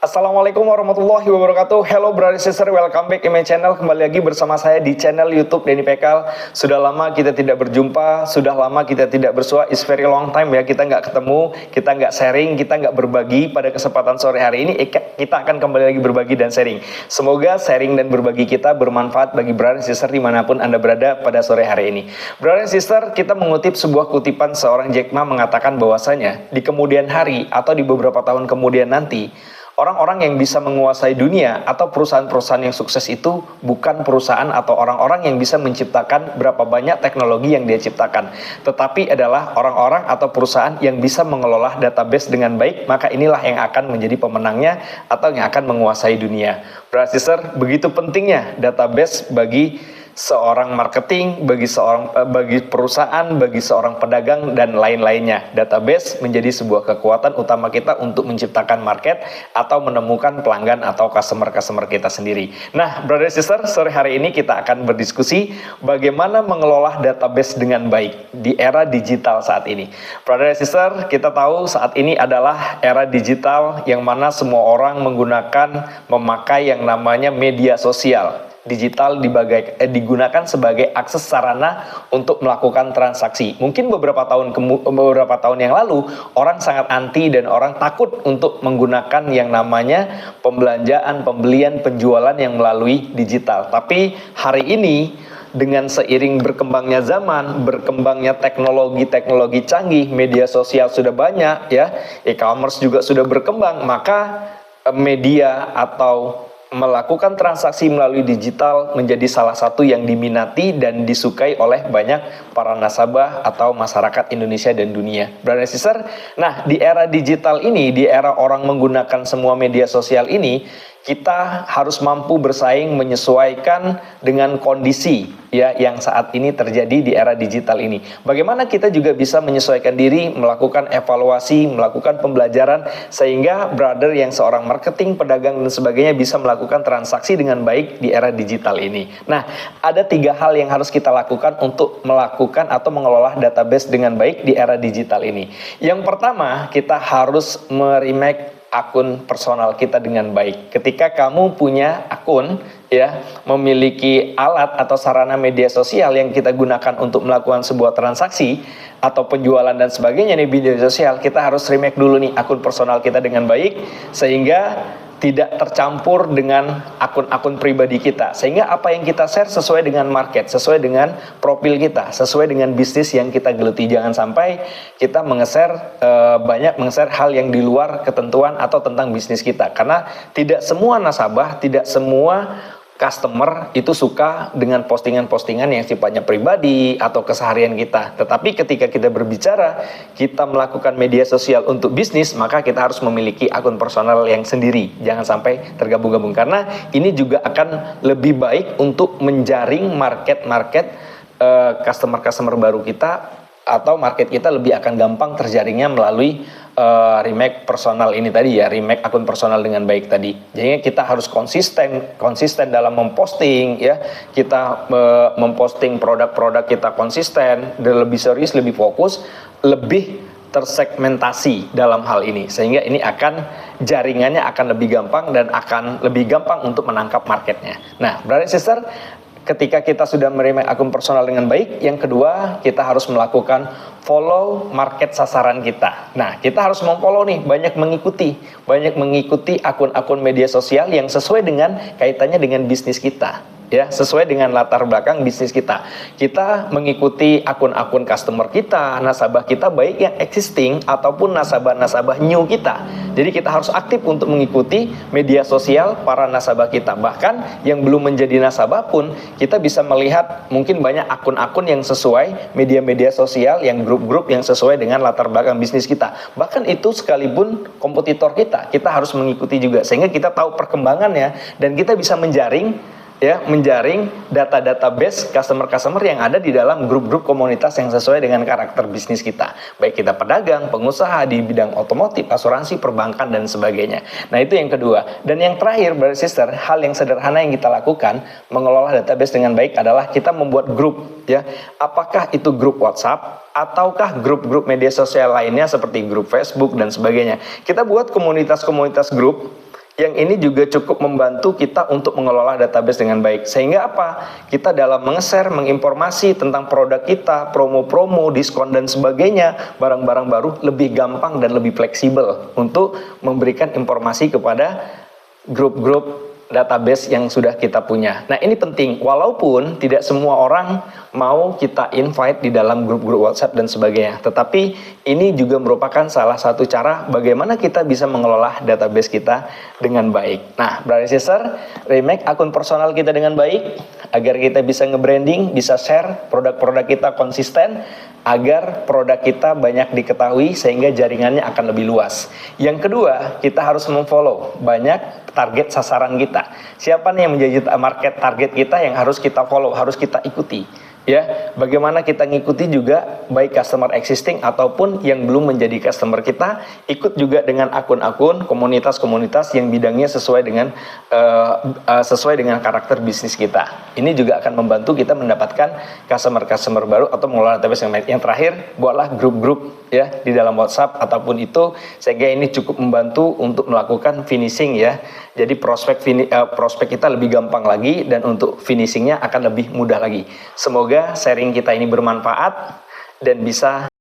Assalamualaikum warahmatullahi wabarakatuh. Hello brother sister, welcome back in my channel. Kembali lagi bersama saya di channel YouTube Denny Pekal. Sudah lama kita tidak berjumpa, sudah lama kita tidak bersua. It's very long time ya, kita nggak ketemu, kita nggak sharing, kita nggak berbagi. Pada kesempatan sore hari ini kita akan kembali lagi berbagi dan sharing. Semoga sharing dan berbagi kita bermanfaat bagi brother sister dimanapun Anda berada pada sore hari ini. Brother sister, kita mengutip sebuah kutipan seorang Jack Ma mengatakan bahwasanya di kemudian hari atau di beberapa tahun kemudian nanti, orang-orang yang bisa menguasai dunia atau perusahaan-perusahaan yang sukses itu bukan perusahaan atau orang-orang yang bisa menciptakan berapa banyak teknologi yang dia ciptakan, tetapi adalah orang-orang atau perusahaan yang bisa mengelola database dengan baik. Maka inilah yang akan menjadi pemenangnya atau yang akan menguasai dunia. Brother sister, begitu pentingnya database bagi seorang marketing, bagi perusahaan, bagi seorang pedagang dan lain-lainnya. Database menjadi sebuah kekuatan utama kita untuk menciptakan market atau menemukan pelanggan atau customer kita sendiri. Nah, brother sister, sore hari ini kita akan berdiskusi bagaimana mengelola database dengan baik di era digital saat ini. Brother sister, kita tahu saat ini adalah era digital yang mana semua orang memakai yang namanya media sosial. Digital digunakan sebagai akses sarana untuk melakukan transaksi. Mungkin beberapa tahun yang lalu orang sangat anti dan orang takut untuk menggunakan yang namanya pembelanjaan, pembelian, penjualan yang melalui digital. Tapi hari ini dengan seiring berkembangnya zaman, berkembangnya teknologi canggih, media sosial sudah banyak ya, e-commerce juga sudah berkembang, maka media atau melakukan transaksi melalui digital menjadi salah satu yang diminati dan disukai oleh banyak para nasabah atau masyarakat Indonesia dan dunia. Brother sister, nah di era digital ini, di era orang menggunakan semua media sosial ini, kita harus mampu bersaing menyesuaikan dengan kondisi ya yang saat ini terjadi di era digital ini. Bagaimana kita juga bisa menyesuaikan diri, melakukan evaluasi, melakukan pembelajaran sehingga brother yang seorang marketing, pedagang dan sebagainya bisa melakukan transaksi dengan baik di era digital ini. Nah, ada 3 hal yang harus kita lakukan untuk melakukan atau mengelola database dengan baik di era digital ini. Yang pertama, kita harus meremake akun personal kita dengan baik. Ketika kamu punya akun ya, memiliki alat atau sarana media sosial yang kita gunakan untuk melakukan sebuah transaksi atau penjualan dan sebagainya di media sosial, kita harus remake dulu nih akun personal kita dengan baik sehingga tidak tercampur dengan akun-akun pribadi kita, sehingga apa yang kita share sesuai dengan market, sesuai dengan profil kita, sesuai dengan bisnis yang kita geluti. Jangan sampai kita banyak menge-share hal yang di luar ketentuan atau tentang bisnis kita, karena tidak semua nasabah, tidak semua customer itu suka dengan postingan-postingan yang sifatnya pribadi atau keseharian kita. Tetapi ketika kita berbicara, kita melakukan media sosial untuk bisnis, maka kita harus memiliki akun personal yang sendiri. Jangan sampai tergabung-gabung, karena ini juga akan lebih baik untuk menjaring market-market customer-customer baru kita, atau market kita lebih akan gampang terjaringnya melalui remake personal ini tadi ya, remake akun personal dengan baik tadi. Jadi kita harus konsisten dalam memposting ya, kita memposting produk-produk kita konsisten dan lebih serius, lebih fokus, lebih tersegmentasi dalam hal ini, sehingga ini jaringannya akan lebih gampang dan akan lebih gampang untuk menangkap marketnya. Nah, brother sister, ketika kita sudah meremake akun personal dengan baik, yang kedua kita harus melakukan follow market sasaran kita. Nah, kita harus memfollow nih, banyak mengikuti akun-akun media sosial yang sesuai dengan kaitannya dengan bisnis kita. Ya, sesuai dengan latar belakang bisnis kita. Kita mengikuti akun-akun customer kita, nasabah kita, baik yang existing ataupun nasabah-nasabah new kita. Jadi kita harus aktif untuk mengikuti media sosial para nasabah kita. Bahkan yang belum menjadi nasabah pun, kita bisa melihat mungkin banyak akun-akun yang sesuai, media-media sosial, yang grup-grup yang sesuai dengan latar belakang bisnis kita. Bahkan itu sekalipun kompetitor kita harus mengikuti juga, sehingga kita tahu perkembangannya dan kita bisa menjaring database customer yang ada di dalam grup-grup komunitas yang sesuai dengan karakter bisnis kita, baik kita pedagang, pengusaha di bidang otomotif, asuransi, perbankan dan sebagainya. Nah, itu yang kedua. Dan yang terakhir, brother sister, hal yang sederhana yang kita lakukan mengelola database dengan baik adalah kita membuat grup ya. Apakah itu grup WhatsApp ataukah grup-grup media sosial lainnya seperti grup Facebook dan sebagainya. Kita buat komunitas-komunitas grup Yang ini juga cukup membantu kita untuk mengelola database dengan baik. Sehingga apa? Kita dalam meng-share, menginformasi tentang produk kita, promo-promo, diskon dan sebagainya, barang-barang baru lebih gampang dan lebih fleksibel untuk memberikan informasi kepada grup-grup database yang sudah kita punya. Nah, ini penting, walaupun tidak semua orang mau kita invite di dalam grup-grup WhatsApp dan sebagainya, tetapi ini juga merupakan salah satu cara bagaimana kita bisa mengelola database kita dengan baik. Nah, Brother Sister, remake akun personal kita dengan baik, agar kita bisa nge-branding, bisa share produk-produk kita konsisten, agar produk kita banyak diketahui sehingga jaringannya akan lebih luas. Yang kedua, kita harus memfollow banyak target sasaran kita. Siapa nih yang menjadi market target kita yang harus kita follow, harus kita ikuti. Ya, bagaimana kita ngikuti juga baik customer existing ataupun yang belum menjadi customer kita, ikut juga dengan akun-akun komunitas-komunitas yang bidangnya sesuai dengan karakter bisnis kita. Ini juga akan membantu kita mendapatkan customer-customer baru atau mengelola database yang baik. Yang terakhir, buatlah grup-grup ya di dalam WhatsApp ataupun itu, sehingga ini cukup membantu untuk melakukan finishing ya. Jadi prospek kita lebih gampang lagi dan untuk finishingnya akan lebih mudah lagi. Semoga sharing kita ini bermanfaat dan bisa